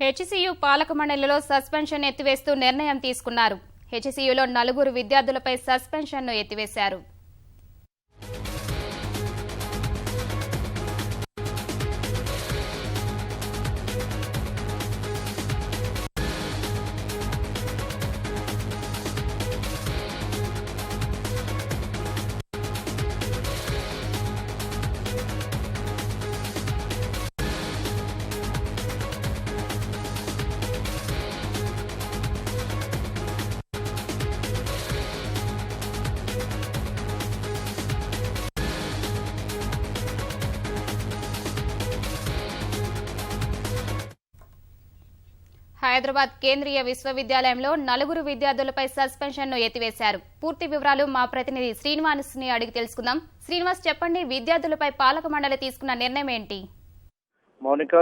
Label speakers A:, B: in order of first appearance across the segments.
A: HCU పాలక మండలిలో suspension ఎత్తివేస్తూ నిర్ణయం తీసుకున్నారు. హెచ్సియులో 4 విద్యార్థులపై సస్పెన్షన్ను ఎత్తివేశారు. హైదరాబాద్ కేంద్రీయ విశ్వవిద్యాలయంలో 4 విద్యార్థులపై సస్పెన్షన్ను ఎత్తివేశారు. పూర్తి వివరాలు మా ప్రతినిధి శ్రీనివాస్ ని అడిగి తెలుసుకుందాం. శ్రీనివాస్, చెప్పండి, విద్యార్థులపై పాలక మండలి తీసుకున్న నిర్ణయం ఏంటి?
B: మౌనిక,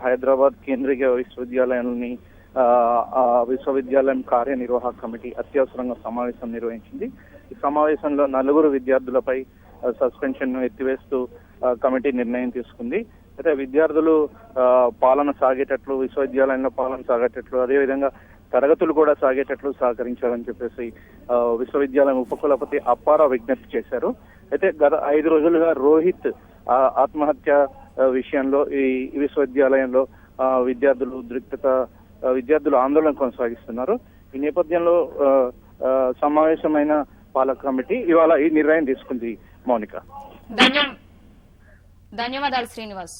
B: హైదరాబాద్ కేంద్రీయ విశ్వవిద్యాలయం కార్యనిర్వాహక కమిటీ అత్యవసరంగా సమావేశం నిర్వహించింది. ఈ సమావేశంలో 4 విద్యార్థులపై సస్పెన్షన్ ను ఎత్తివేస్తూ కమిటీ నిర్ణయం తీసుకుంది. అయితే విద్యార్థులు పాలన సాగేటట్లు, విశ్వవిద్యాలయంలో పాలన సాగేటట్లు, అదేవిధంగా తరగతులు కూడా సాగేటట్లు సహకరించాలని చెప్పేసి విశ్వవిద్యాలయం ఉపకులపతి అప్పారావు విజ్ఞప్తి చేశారు. అయితే గత 5 రోజులుగా రోహిత్ ఆత్మహత్య విషయంలో ఈ విశ్వవిద్యాలయంలో విద్యార్థులు ఆందోళన కొనసాగిస్తున్నారు. ఈ నేపథ్యంలో సమావేశమైన పాలక కమిటీ ఇవాళ ఈ నిర్ణయం తీసుకుంది. మౌనిక,
A: ధన్యవాదాలు శ్రీనివాస్.